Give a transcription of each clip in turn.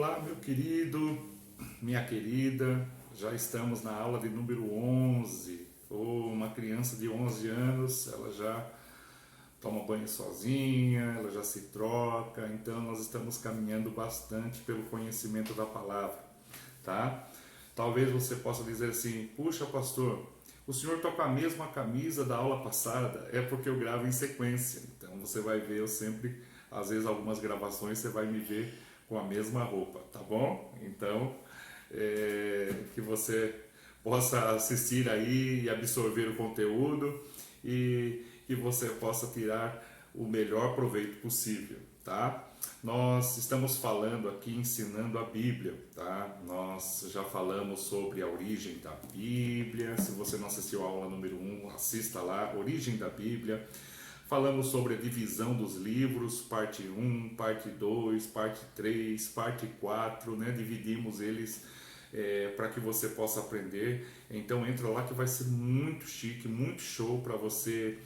Olá, meu querido, minha querida, já estamos na aula de número 11. Uma criança de 11 anos, ela já toma banho sozinha, ela já se troca, então nós estamos caminhando bastante pelo conhecimento da palavra, tá? Talvez você possa dizer assim: puxa, pastor, o senhor está com a mesma camisa da aula passada. É porque eu gravo em sequência, então você vai ver, eu sempre, às vezes algumas gravações você vai me ver com a mesma roupa, tá bom? Então, que você possa assistir aí e absorver o conteúdo e que você possa tirar o melhor proveito possível, tá? Nós estamos falando aqui, ensinando a Bíblia, tá? Nós já falamos sobre a origem da Bíblia. Se você não assistiu a aula número 1, assista lá, Origem da Bíblia. Falamos sobre a divisão dos livros, parte 1, parte 2, parte 3, parte 4, né? Dividimos eles para que você possa aprender. Então entra lá que vai ser muito chique, muito show para você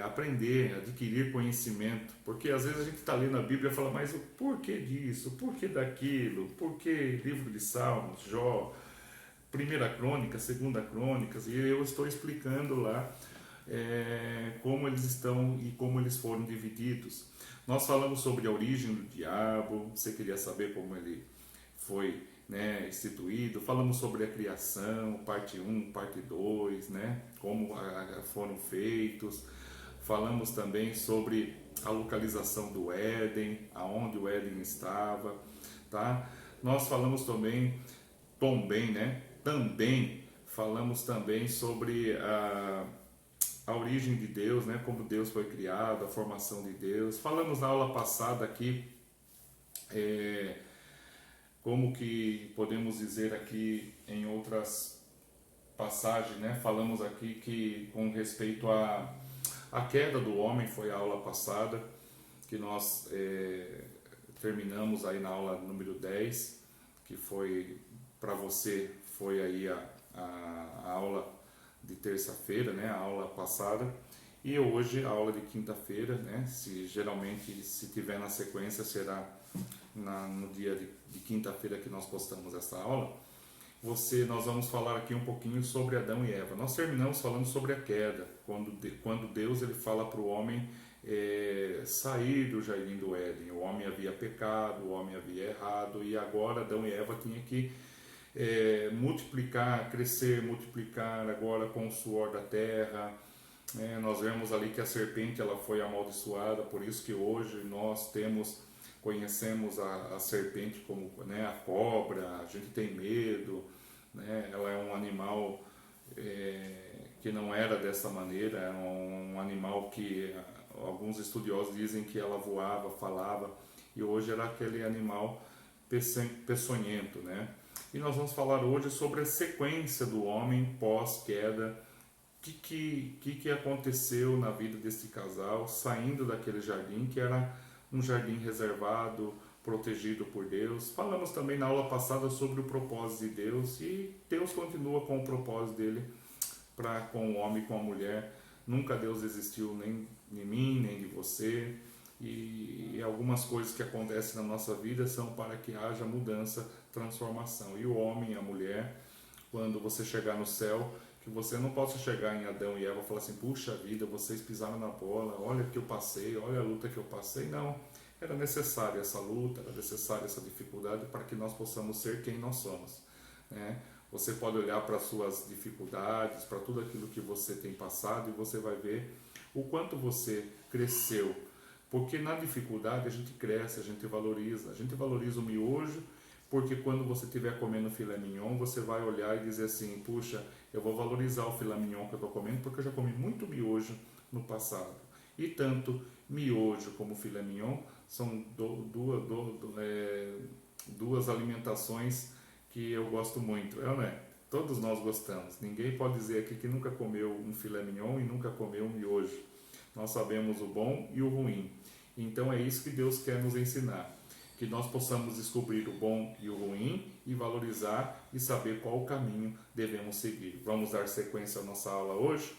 aprender, adquirir conhecimento, porque às vezes a gente está lendo a Bíblia e fala, mas o porquê disso, o porquê daquilo, porquê livro de Salmos, Jó, Primeira Crônica, Segunda Crônicas, e eu estou explicando lá como eles estão e como eles foram divididos. Nós falamos sobre a origem do diabo, você queria saber como ele foi, né, instituído. Falamos sobre a criação, parte 1, parte 2, né, como foram feitos. Falamos também sobre a localização do Éden, aonde o Éden estava, tá? Nós falamos também falamos também sobre a origem de Deus, né, como Deus foi criado, a formação de Deus. Falamos na aula passada aqui como que podemos dizer aqui em outras passagens, né? Falamos aqui que com respeito à queda do homem, foi a aula passada, que nós terminamos aí na aula número 10, que foi para você, foi aí a aula de terça-feira, né? A aula passada. E hoje a aula de quinta-feira, né? Geralmente, se tiver na sequência, será no dia de quinta-feira que nós postamos essa aula. Nós vamos falar aqui um pouquinho sobre Adão e Eva. Nós terminamos falando sobre a queda, quando Deus ele fala para o homem sair do jardim do Éden. O homem havia pecado, o homem havia errado, e agora Adão e Eva tinham que multiplicar, crescer, multiplicar agora com o suor da terra. Nós vemos ali que a serpente ela foi amaldiçoada, por isso que hoje nós conhecemos a serpente como, né, a cobra, a gente tem medo, né? Ela é um animal que não era dessa maneira, é um animal que alguns estudiosos dizem que ela voava, falava, e hoje era aquele animal peçonhento, né? E nós vamos falar hoje sobre a sequência do homem pós-queda, o que aconteceu na vida desse casal, saindo daquele jardim que era um jardim reservado, protegido por Deus. Falamos também na aula passada sobre o propósito de Deus, e Deus continua com o propósito dele com o homem e com a mulher. Nunca Deus desistiu nem de mim, nem de você, e algumas coisas que acontecem na nossa vida são para que haja mudança, transformação. E o homem e a mulher, quando você chegar no céu, que você não possa chegar em Adão e Eva e falar assim, puxa vida, vocês pisaram na bola, olha o que eu passei, olha a luta que eu passei. Não, era necessária essa luta, era necessária essa dificuldade para que nós possamos ser quem nós somos, né? Você pode olhar para as suas dificuldades, para tudo aquilo que você tem passado, e você vai ver o quanto você cresceu, porque na dificuldade a gente cresce, a gente valoriza o miojo, porque quando você estiver comendo filé mignon, você vai olhar e dizer assim, puxa, eu vou valorizar o filé mignon que eu estou comendo, porque eu já comi muito miojo no passado. E tanto miojo como filé mignon são duas alimentações que eu gosto muito, né? Todos nós gostamos. Ninguém pode dizer aqui que nunca comeu um filé mignon e nunca comeu um miojo. Nós sabemos o bom e o ruim. Então é isso que Deus quer nos ensinar, que nós possamos descobrir o bom e o ruim e valorizar e saber qual caminho devemos seguir. Vamos dar sequência à nossa aula hoje?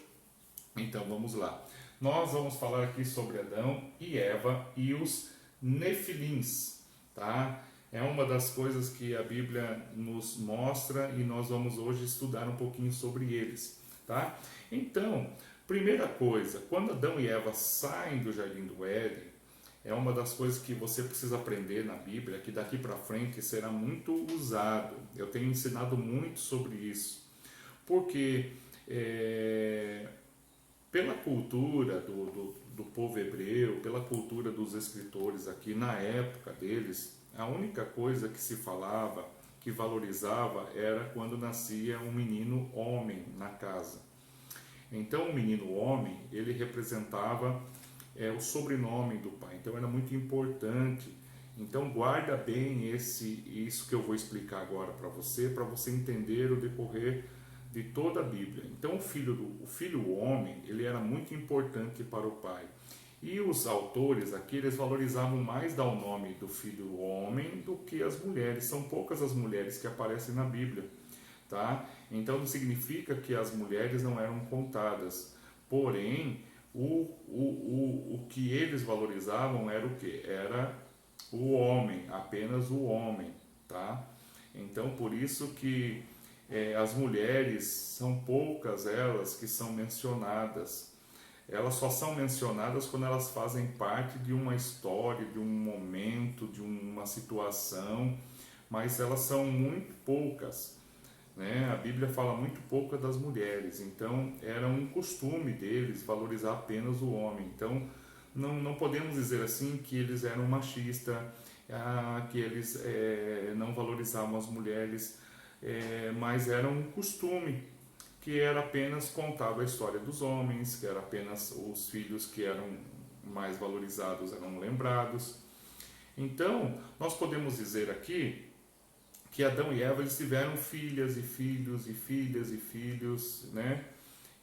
Então vamos lá. Nós vamos falar aqui sobre Adão e Eva e os Nefilins, tá? É uma das coisas que a Bíblia nos mostra e nós vamos hoje estudar um pouquinho sobre eles, tá? Então, primeira coisa, quando Adão e Eva saem do jardim do Éden, é uma das coisas que você precisa aprender na Bíblia, que daqui para frente será muito usado. Eu tenho ensinado muito sobre isso, porque pela cultura do povo hebreu, pela cultura dos escritores aqui, na época deles, a única coisa que se falava, que valorizava, era quando nascia um menino homem na casa. Então, o menino homem, ele representava o sobrenome do pai. Então, era muito importante. Então, guarda bem isso que eu vou explicar agora para você entender o decorrer de toda a Bíblia. Então, o filho homem, ele era muito importante para o pai. E os autores aqui, eles valorizavam mais dar o nome do filho homem do que as mulheres. São poucas as mulheres que aparecem na Bíblia, tá? Então não significa que as mulheres não eram contadas. Porém, o que eles valorizavam era o quê? Era o homem, apenas o homem, tá? Então por isso que as mulheres, são poucas elas que são mencionadas. Elas só são mencionadas quando elas fazem parte de uma história, de um momento, de uma situação, mas elas são muito poucas, né? A Bíblia fala muito pouco das mulheres, então era um costume deles valorizar apenas o homem. Então não podemos dizer assim que eles eram machistas, que eles não valorizavam as mulheres, mas era um costume que era apenas contava a história dos homens, que era apenas os filhos que eram mais valorizados eram lembrados. Então, nós podemos dizer aqui que Adão e Eva eles tiveram filhas e filhos e filhas e filhos, né?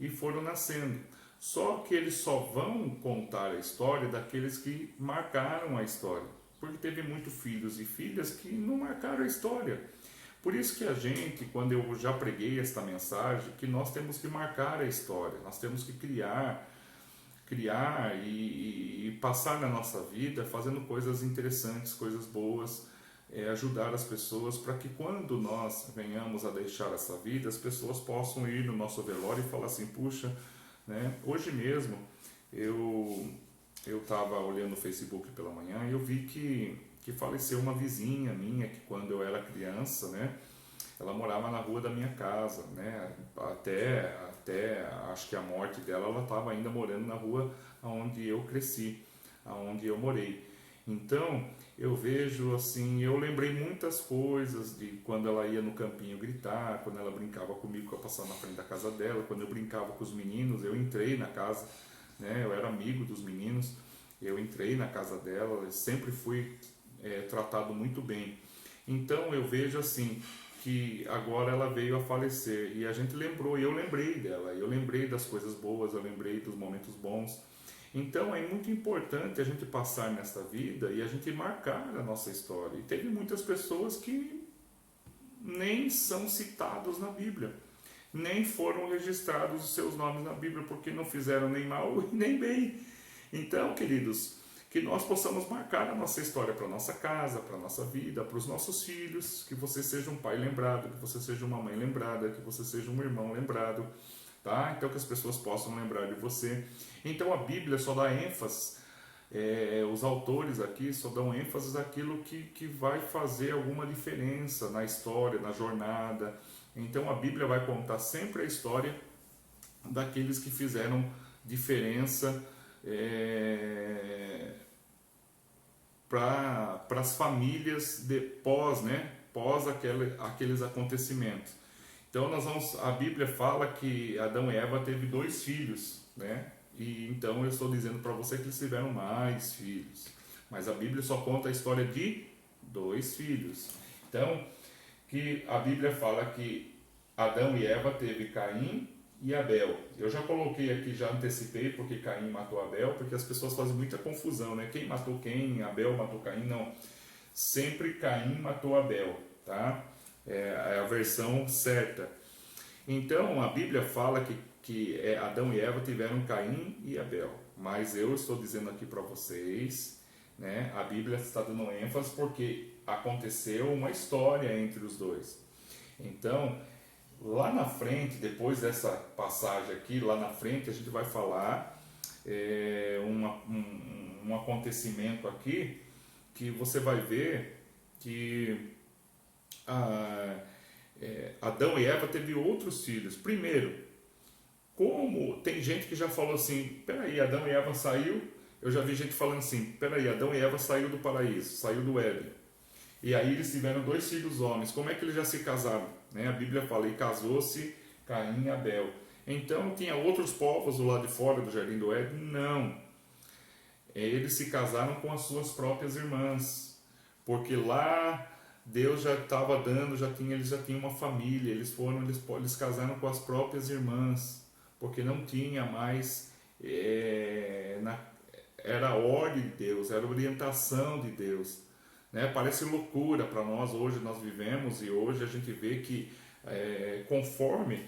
E foram nascendo. Só que eles só vão contar a história daqueles que marcaram a história, porque teve muitos filhos e filhas que não marcaram a história. Por isso que a gente, quando eu já preguei esta mensagem, que nós temos que marcar a história, nós temos que criar e passar na nossa vida fazendo coisas interessantes, coisas boas, ajudar as pessoas para que quando nós venhamos a deixar essa vida, as pessoas possam ir no nosso velório e falar assim, puxa, né? Hoje mesmo eu estava olhando o Facebook pela manhã e eu vi que faleceu uma vizinha minha que quando eu era criança, né, ela morava na rua da minha casa, né, até acho que a morte dela ela estava ainda morando na rua onde eu cresci, onde eu morei. Então eu vejo assim, eu lembrei muitas coisas de quando ela ia no campinho gritar, quando ela brincava comigo, que eu passava na frente da casa dela, quando eu brincava com os meninos, eu entrei na casa, né, eu era amigo dos meninos, eu entrei na casa dela, eu sempre fui tratado muito bem. Então eu vejo assim que agora ela veio a falecer e a gente lembrou, e eu lembrei dela, eu lembrei das coisas boas, eu lembrei dos momentos bons. Então é muito importante a gente passar nesta vida e a gente marcar a nossa história. E teve muitas pessoas que nem são citados na Bíblia, nem foram registrados os seus nomes na Bíblia, porque não fizeram nem mal e nem bem. Então, queridos, que nós possamos marcar a nossa história para a nossa casa, para a nossa vida, para os nossos filhos, que você seja um pai lembrado, que você seja uma mãe lembrada, que você seja um irmão lembrado, tá? Então que as pessoas possam lembrar de você. Então a Bíblia só dá ênfase, os autores aqui só dão ênfase naquilo que vai fazer alguma diferença na história, na jornada. Então a Bíblia vai contar sempre a história daqueles que fizeram diferença para as famílias pós aqueles acontecimentos. Então a Bíblia fala que Adão e Eva teve 2 filhos, né? E então eu estou dizendo para você que eles tiveram mais filhos, mas a Bíblia só conta a história de 2 filhos. Então que a Bíblia fala que Adão e Eva teve Caim e Abel. Eu já coloquei aqui, já antecipei porque Caim matou Abel, porque as pessoas fazem muita confusão, né? Quem matou quem? Abel matou Caim? Não. Sempre Caim matou Abel, tá? É a versão certa. Então a Bíblia fala que Adão e Eva tiveram Caim e Abel. Mas eu estou dizendo aqui para vocês, né? A Bíblia está dando ênfase porque aconteceu uma história entre os dois. Então, lá na frente, depois dessa passagem aqui, lá na frente a gente vai falar um acontecimento aqui que você vai ver que Adão e Eva teve outros filhos. Primeiro, como tem gente que já falou assim, peraí, Adão e Eva saiu, eu já vi gente falando assim, peraí, Adão e Eva saiu do paraíso, saiu do Éden. E aí eles tiveram 2 filhos homens, como é que eles já se casaram? Né? A Bíblia fala, e casou-se Caim e Abel. Então tinha outros povos do lado de fora do Jardim do Éden? Não. Eles se casaram com as suas próprias irmãs, porque lá Deus já estava dando, eles já tinham uma família, eles casaram com as próprias irmãs, porque não tinha mais, era a ordem de Deus, era a orientação de Deus. Né? Parece loucura para nós, hoje nós vivemos e hoje a gente vê que conforme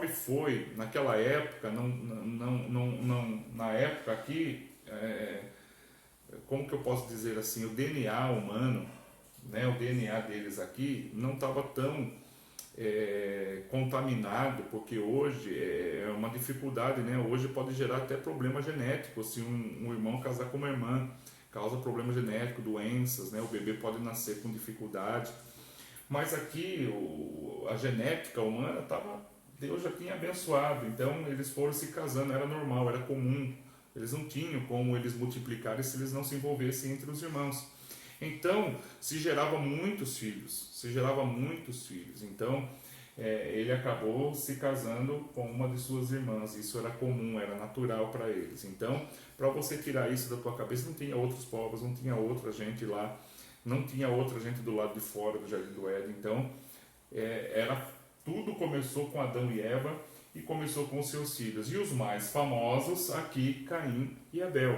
foi naquela época, na época aqui, como que eu posso dizer assim, o DNA humano, né, o DNA deles aqui não estava tão contaminado, porque hoje é uma dificuldade, né? Hoje pode gerar até problema genético, se um irmão casar com uma irmã, causa problema genético, doenças, né? O bebê pode nascer com dificuldade, mas aqui a genética humana Deus já tinha abençoado, então eles foram se casando, era normal, era comum, eles não tinham como eles multiplicarem se eles não se envolvessem entre os irmãos. Então, se gerava muitos filhos. Então, ele acabou se casando com uma de suas irmãs. Isso era comum, era natural para eles. Então, para você tirar isso da tua cabeça, não tinha outros povos, não tinha outra gente lá, não tinha outra gente do lado de fora do Jardim do Éden. Então, tudo começou com Adão e Eva e começou com seus filhos. E os mais famosos aqui, Caim e Abel.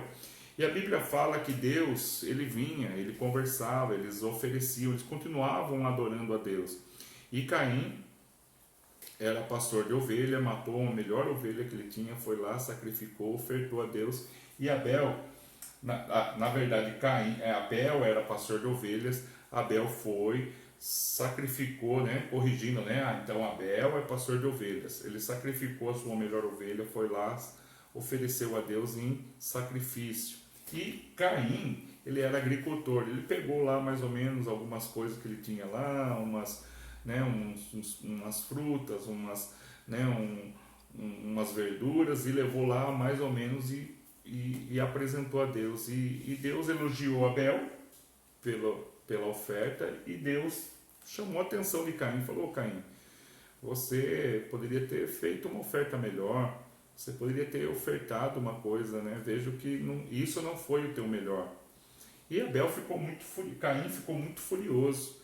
E a Bíblia fala que Deus, ele vinha, ele conversava, eles ofereciam, eles continuavam adorando a Deus. E Caim era pastor de ovelha, matou a melhor ovelha que ele tinha, foi lá, sacrificou, ofertou a Deus. E Abel, na verdade, Abel era pastor de ovelhas, Abel foi, sacrificou, né, corrigindo, né, então Abel é pastor de ovelhas, ele sacrificou a sua melhor ovelha, foi lá, ofereceu a Deus em sacrifício. E Caim, ele era agricultor, ele pegou lá mais ou menos algumas coisas que ele tinha lá, umas frutas, umas verduras, e levou lá mais ou menos e apresentou a Deus. E Deus elogiou Abel pela oferta, e Deus chamou a atenção de Caim, falou: Caim, você poderia ter feito uma oferta melhor, você poderia ter ofertado uma coisa, né? Vejo que isso não foi o teu melhor. E Caim ficou muito furioso,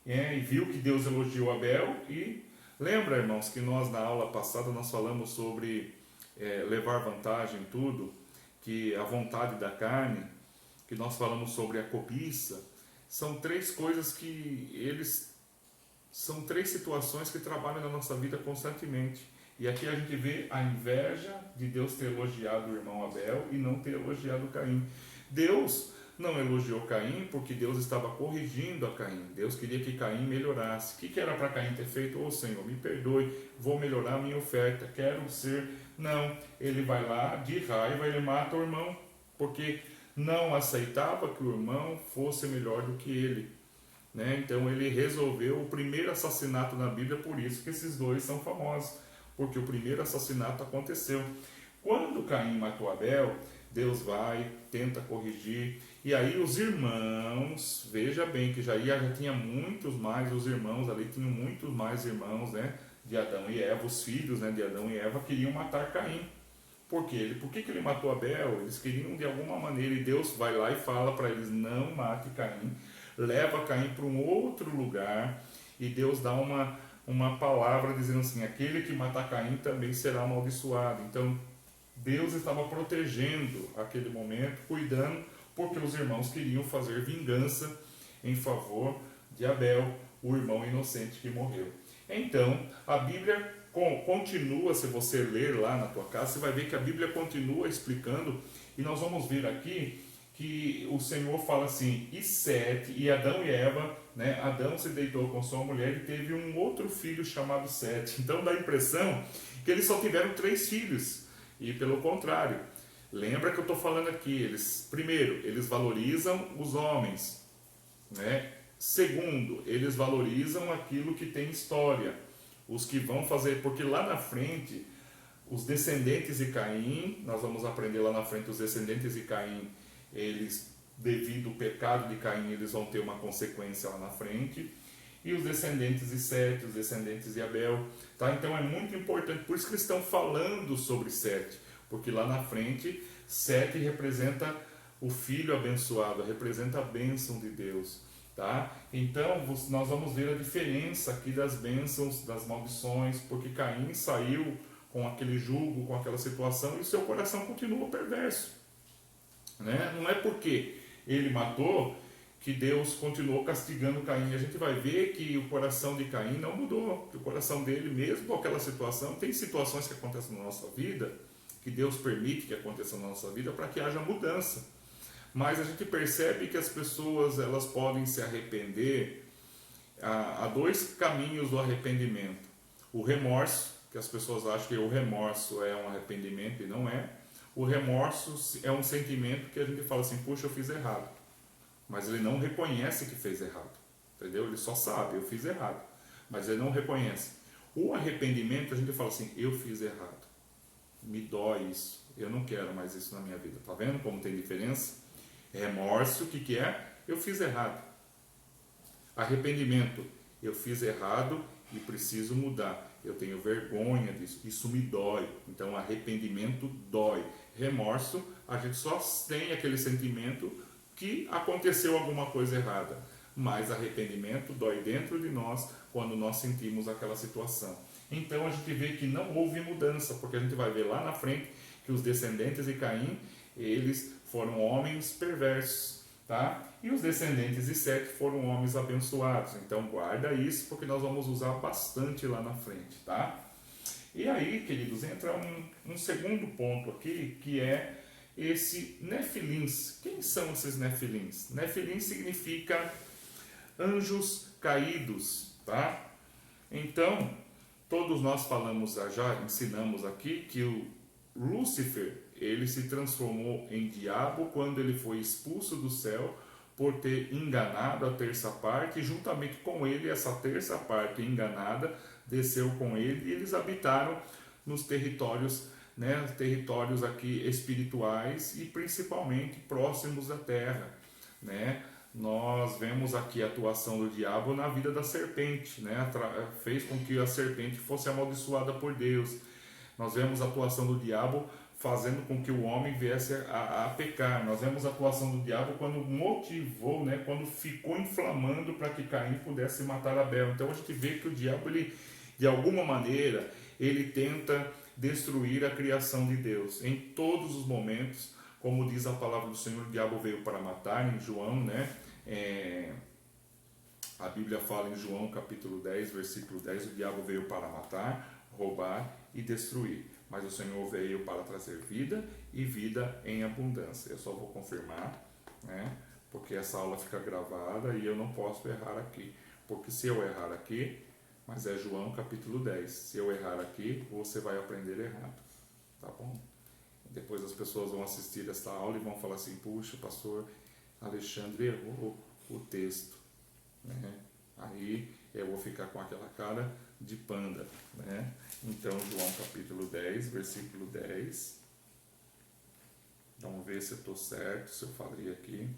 e viu que Deus elogiou Abel. E lembra, irmãos, que nós na aula passada nós falamos sobre levar vantagem em tudo, que a vontade da carne, que nós falamos sobre a cobiça, são 3 coisas são 3 situações que trabalham na nossa vida constantemente. E aqui a gente vê a inveja de Deus ter elogiado o irmão Abel e não ter elogiado Caim. Deus não elogiou Caim porque Deus estava corrigindo a Caim. Deus queria que Caim melhorasse. O que era para Caim ter feito? Ô Senhor, me perdoe, vou melhorar a minha oferta, quero ser... Não, ele vai lá, de raiva, ele mata o irmão, porque não aceitava que o irmão fosse melhor do que ele. Né? Então ele resolveu o primeiro assassinato na Bíblia, por isso que esses 2 são famosos. Porque o primeiro assassinato aconteceu. Quando Caim matou Abel, Deus vai, tenta corrigir, e aí os irmãos, veja bem que já tinha muitos mais, os irmãos ali tinham muitos mais irmãos, né, de Adão e Eva, os filhos, né, de Adão e Eva queriam matar Caim. Por quê? Por que ele matou Abel? Eles queriam de alguma maneira, e Deus vai lá e fala para eles: não mate Caim, leva Caim para um outro lugar, e Deus dá uma palavra dizendo assim: aquele que matar Caim também será amaldiçoado. Então Deus estava protegendo aquele momento, cuidando, porque os irmãos queriam fazer vingança em favor de Abel, o irmão inocente que morreu. Então a Bíblia continua, se você ler lá na tua casa, você vai ver que a Bíblia continua explicando, e nós vamos ver aqui que o Senhor fala assim, e Sete, e Adão e Eva, né? Adão se deitou com sua mulher e teve um outro filho chamado Sete. Então dá a impressão que eles só tiveram 3 filhos, e pelo contrário. Lembra que eu estou falando aqui, primeiro, eles valorizam os homens, né? Segundo, eles valorizam aquilo que tem história, os que vão fazer, porque lá na frente, os descendentes de Caim, nós vamos aprender lá na frente, os descendentes de Caim, eles, devido ao pecado de Caim, eles vão ter uma consequência lá na frente, e os descendentes de Sete, os descendentes de Abel, tá? Então é muito importante, por isso que eles estão falando sobre Sete, porque lá na frente, Sete representa o filho abençoado, representa a bênção de Deus, tá? Então nós vamos ver a diferença aqui das bênçãos, das maldições, porque Caim saiu com aquele jugo, com aquela situação, e seu coração continua perverso, né? Não é porque ele matou que Deus continuou castigando Caim. A gente vai ver que o coração de Caim não mudou, que o coração dele, mesmo com aquela situação, tem situações que acontecem na nossa vida, que Deus permite que aconteça na nossa vida para que haja mudança. Mas a gente percebe que as pessoas, elas podem se arrepender. Há 2 caminhos do arrependimento. O remorso, que as pessoas acham que o remorso é um arrependimento e não é. O remorso é um sentimento que a gente fala assim, puxa, eu fiz errado. Mas ele não reconhece que fez errado. Entendeu? Ele só sabe, eu fiz errado. Mas ele não reconhece. O arrependimento, a gente fala assim, eu fiz errado. Me dói isso. Eu não quero mais isso na minha vida. Tá vendo como tem diferença? Remorso, o que é? Eu fiz errado. Arrependimento, eu fiz errado e preciso mudar. Eu tenho vergonha disso, isso me dói. Então arrependimento dói. Remorso, a gente só tem aquele sentimento que aconteceu alguma coisa errada. Mas arrependimento dói dentro de nós quando nós sentimos aquela situação. Então a gente vê que não houve mudança, porque a gente vai ver lá na frente que os descendentes de Caim, eles foram homens perversos, tá? E os descendentes de Sete foram homens abençoados. Então guarda isso, porque nós vamos usar bastante lá na frente, tá? E aí, queridos, entra um segundo ponto aqui, que é esse Nefilins. Quem são esses Nefilins? Nefilins significa anjos caídos, tá? Então, todos nós falamos, já ensinamos aqui, que o Lúcifer, ele se transformou em diabo quando ele foi expulso do céu por ter enganado a terça parte, e juntamente com ele, essa terça parte enganada desceu com ele, e eles habitaram nos territórios, né, territórios aqui espirituais e principalmente próximos da terra, né? Nós vemos aqui a atuação do diabo na vida da serpente, né? Fez com que a serpente fosse amaldiçoada por Deus. Nós vemos a atuação do diabo fazendo com que o homem viesse a pecar. Nós vemos a atuação do diabo quando motivou, né? Quando ficou inflamando para que Caim pudesse matar Abel. Então a gente vê que o diabo, ele, de alguma maneira, ele tenta destruir a criação de Deus em todos os momentos. Como diz a palavra do Senhor, o diabo veio para matar, em João, né? A Bíblia fala em João capítulo 10, versículo 10, o diabo veio para matar, roubar e destruir. Mas o Senhor veio para trazer vida e vida em abundância. Eu só vou confirmar, né? Porque essa aula fica gravada e eu não posso errar aqui. Porque se eu errar aqui, mas é João capítulo 10, se eu errar aqui, você vai aprender errado. Tá bom? Depois as pessoas vão assistir esta aula e vão falar assim, puxa, o pastor Alexandre errou o texto, né? Aí eu vou ficar com aquela cara de panda, né? Então, João capítulo 10, versículo 10. Vamos ver se eu estou certo, se eu falei aqui.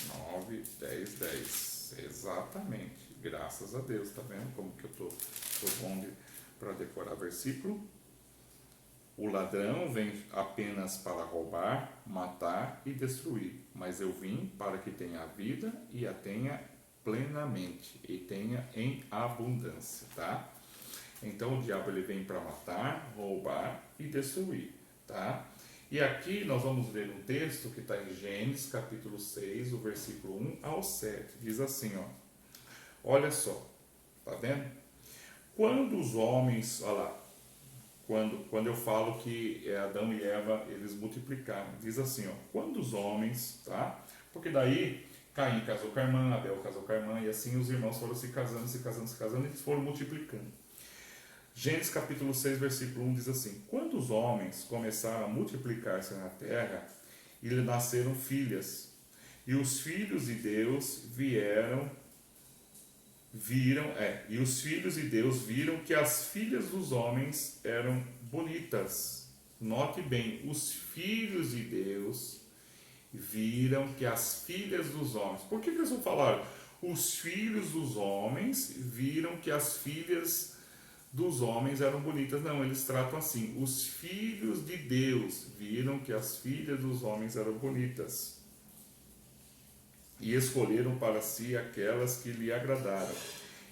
Nove, 10, 10. Exatamente. Graças a Deus, tá vendo como que eu tô bom para decorar versículo? O ladrão vem apenas para roubar, matar e destruir, mas eu vim para que tenha vida e a tenha plenamente, e tenha em abundância, tá? Então o diabo, ele vem para matar, roubar e destruir, tá? E aqui nós vamos ler um texto que está em Gênesis capítulo 6, o versículo 1 ao 7, diz assim, ó, olha só, tá vendo? Quando os homens, olha lá, quando eu falo que Adão e Eva eles multiplicaram. Diz assim, ó, quando os homens, tá? Porque daí Caim casou com a irmã, Abel casou com a irmã, e assim os irmãos foram se casando, se casando, se casando, e eles foram multiplicando. Gênesis capítulo 6, versículo 1 diz assim: quando os homens começaram a multiplicar-se na terra, e lhe nasceram filhas, e os filhos de Deus e os filhos de Deus viram que as filhas dos homens eram bonitas. Note bem, os filhos de Deus viram que as filhas dos homens. Por que eles não falaram? Os filhos dos homens viram que as filhas dos homens eram bonitas. Não, eles tratam assim: os filhos de Deus viram que as filhas dos homens eram bonitas e escolheram para si aquelas que lhe agradaram.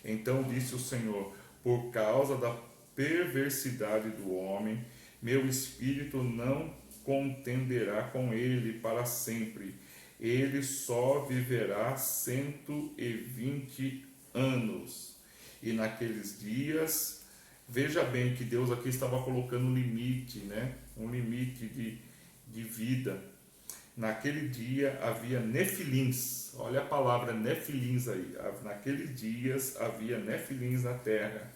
Então disse o Senhor: por causa da perversidade do homem, meu espírito não contenderá com ele para sempre. Ele só viverá 120 anos. E naqueles dias, veja bem que Deus aqui estava colocando um limite, né? Um limite de vida. Naquele dia havia nefilins, olha a palavra nefilins aí, naqueles dias havia nefilins na terra.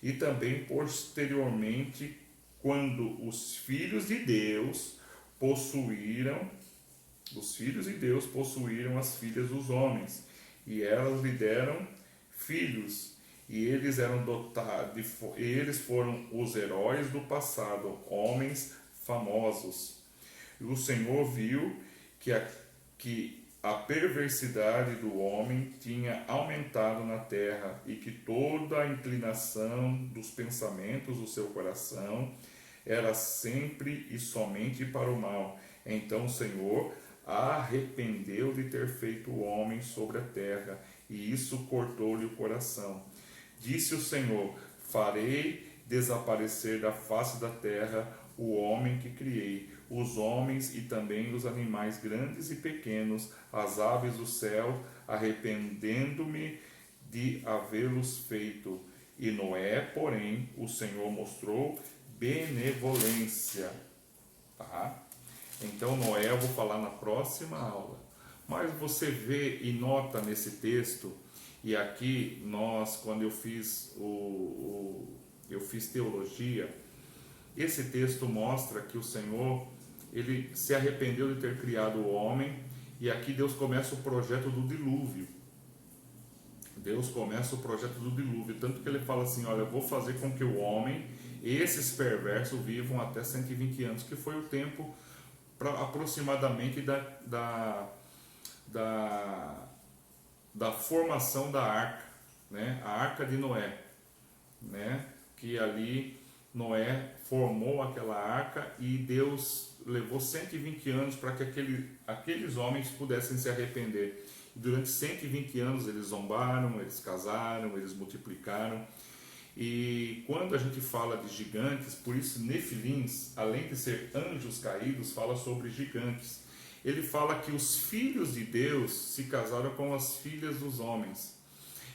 E também posteriormente, quando os filhos de Deus possuíram as filhas dos homens, e elas lhe deram filhos, e eles eles foram os heróis do passado, homens famosos. E o Senhor viu que a perversidade do homem tinha aumentado na terra e que toda a inclinação dos pensamentos do seu coração era sempre e somente para o mal. Então o Senhor arrependeu de ter feito o homem sobre a terra, e isso cortou-lhe o coração. Disse o Senhor: farei desaparecer da face da terra o homem que criei, os homens e também os animais grandes e pequenos, as aves do céu, arrependendo-me de havê-los feito. E Noé, porém, o Senhor mostrou benevolência. Tá? Então Noé eu vou falar na próxima aula. Mas você vê e nota nesse texto, e aqui nós, quando eu fiz teologia, esse texto mostra que o Senhor, ele se arrependeu de ter criado o homem, e aqui Deus começa o projeto do dilúvio. Deus começa o projeto do dilúvio, tanto que ele fala assim: olha, eu vou fazer com que o homem, esses perversos, vivam até 120 anos, que foi o tempo aproximadamente da formação da arca, né? A arca de Noé, né? Que ali Noé formou aquela arca, e Deus levou 120 anos para que aqueles homens pudessem se arrepender. E durante 120 anos eles zombaram, eles casaram, eles multiplicaram. E quando a gente fala de gigantes, por isso Nefilins, além de ser anjos caídos, fala sobre gigantes. Ele fala que os filhos de Deus se casaram com as filhas dos homens.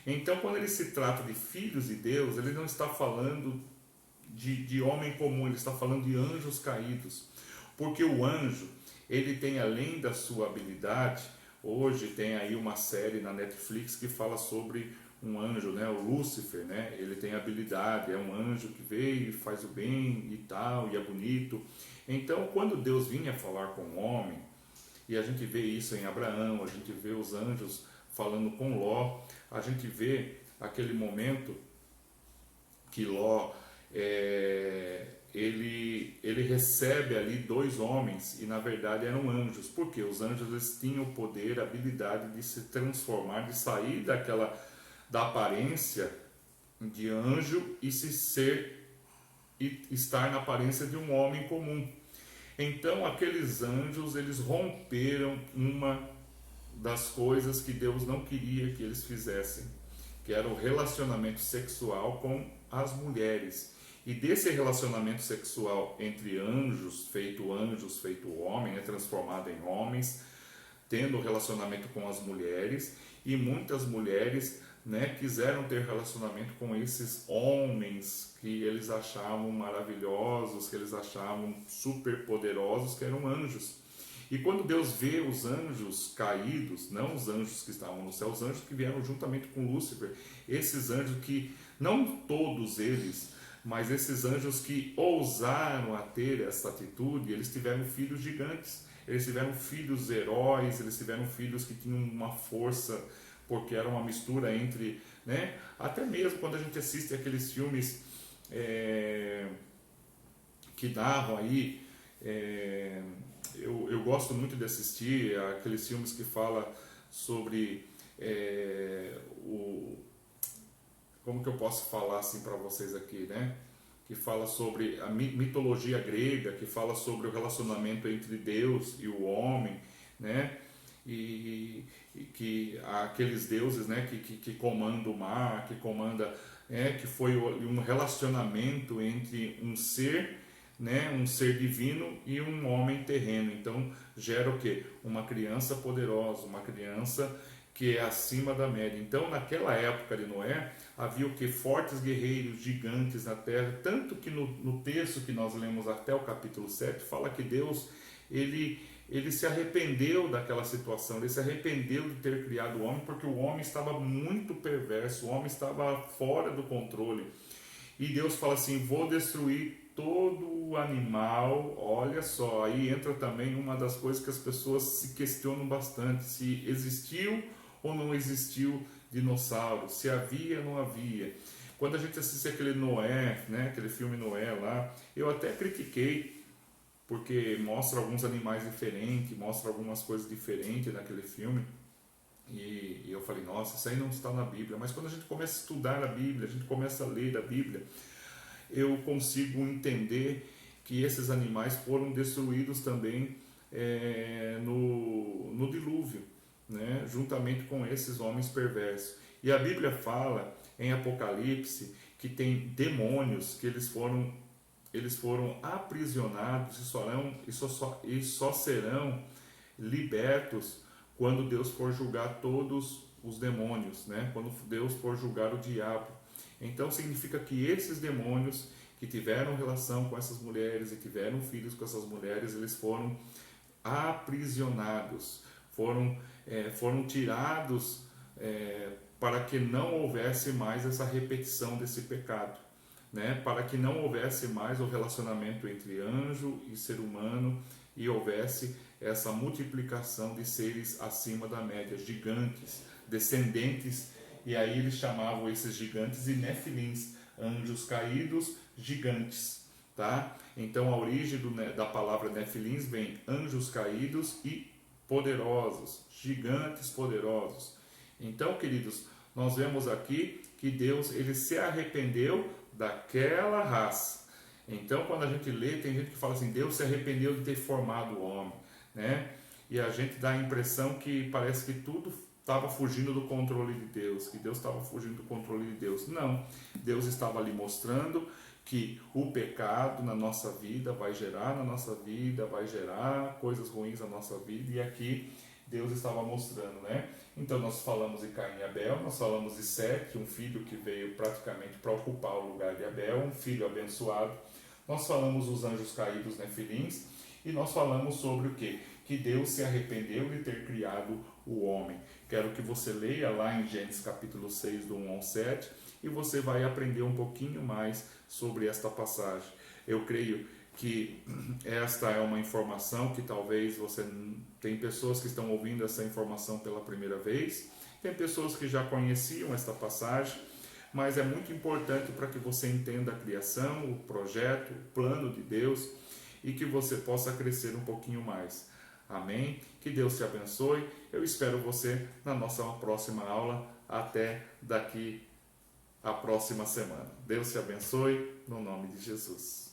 Então, quando ele se trata de filhos de Deus, ele não está falando de homem comum, ele está falando de anjos caídos. Porque o anjo, ele tem, além da sua habilidade, hoje tem aí uma série na Netflix que fala sobre um anjo, né, o Lúcifer, né? Ele tem habilidade, é um anjo que veio e faz o bem e tal, e é bonito. Então, quando Deus vinha falar com o homem, e a gente vê isso em Abraão, a gente vê os anjos falando com Ló, a gente vê aquele momento que Ló, ele recebe ali 2 homens, e na verdade eram anjos, porque os anjos eles tinham o poder, a habilidade de se transformar, de sair da aparência de anjo e estar na aparência de um homem comum. Então aqueles anjos, eles romperam uma das coisas que Deus não queria que eles fizessem, que era o relacionamento sexual com as mulheres. E desse relacionamento sexual entre anjos, feito homem, transformado em homens, tendo relacionamento com as mulheres, e muitas mulheres né, quiseram ter relacionamento com esses homens que eles achavam maravilhosos, que eles achavam super poderosos, que eram anjos. E quando Deus vê os anjos caídos, não os anjos que estavam no céu, os anjos que vieram juntamente com Lúcifer, esses anjos que, não todos eles, mas esses anjos que ousaram a ter essa atitude, eles tiveram filhos gigantes, eles tiveram filhos heróis, eles tiveram filhos que tinham uma força, porque era uma mistura entre, né? Até mesmo quando a gente assiste aqueles filmes que narram aí, eu gosto muito de assistir aqueles filmes que falam sobre como que eu posso falar assim para vocês aqui, né? Que fala sobre a mitologia grega, que fala sobre o relacionamento entre Deus e o homem, né? E que aqueles deuses, né, que comandam o mar, que comanda, que foi um relacionamento entre um ser, né, um ser divino e um homem terreno. Então gera o quê? Uma criança poderosa, uma criança que é acima da média. Então naquela época de Noé havia o que? Fortes guerreiros, gigantes na terra, tanto que no texto que nós lemos até o capítulo 7 fala que Deus ele se arrependeu daquela situação, ele se arrependeu de ter criado o homem, porque o homem estava muito perverso, o homem estava fora do controle. E Deus fala assim: vou destruir todo animal. Olha só, aí entra também uma das coisas que as pessoas se questionam bastante: se existiu ou não existiu dinossauro, se havia ou não havia. Quando a gente assiste aquele Noé, né, aquele filme Noé lá, eu até critiquei, porque mostra alguns animais diferentes, mostra algumas coisas diferentes naquele filme. E eu falei, nossa, isso aí não está na Bíblia. Mas quando a gente começa a estudar a Bíblia, a gente começa a ler a Bíblia, eu consigo entender que esses animais foram destruídos também no dilúvio, né? Juntamente com esses homens perversos. E a Bíblia fala em Apocalipse que tem demônios que eles foram aprisionados e só serão libertos quando Deus for julgar todos os demônios, né? Quando Deus for julgar o diabo. Então significa que esses demônios que tiveram relação com essas mulheres e tiveram filhos com essas mulheres, eles foram aprisionados, foram tirados para que não houvesse mais essa repetição desse pecado, né? Para que não houvesse mais o relacionamento entre anjo e ser humano e houvesse essa multiplicação de seres acima da média, gigantes, descendentes, e aí eles chamavam esses gigantes de nefilins, anjos caídos, gigantes, tá? Então a origem da palavra nefilins vem anjos caídos e poderosos, gigantes poderosos. Então, queridos, nós vemos aqui que Deus ele se arrependeu daquela raça. Então, quando a gente lê, tem gente que fala assim: Deus se arrependeu de ter formado o homem, né? E a gente dá a impressão que parece que tudo estava fugindo do controle de Deus, que Deus estava fugindo do controle de Deus. Não, Deus estava ali mostrando que o pecado na nossa vida vai gerar coisas ruins na nossa vida, e aqui Deus estava mostrando, né? Então nós falamos de Caim e Abel, nós falamos de Sete, um filho que veio praticamente para ocupar o lugar de Abel, um filho abençoado. Nós falamos dos anjos caídos nefilins, e nós falamos sobre o quê? Que Deus se arrependeu de ter criado o homem. Quero que você leia lá em Gênesis capítulo 6, do 1 ao 7, e você vai aprender um pouquinho mais sobre esta passagem. Eu creio que esta é uma informação que talvez tem pessoas que estão ouvindo essa informação pela primeira vez, tem pessoas que já conheciam esta passagem, mas é muito importante para que você entenda a criação, o projeto, o plano de Deus, e que você possa crescer um pouquinho mais. Amém? Que Deus te abençoe. Eu espero você na nossa próxima aula. Até daqui a próxima semana. Deus te abençoe, no nome de Jesus.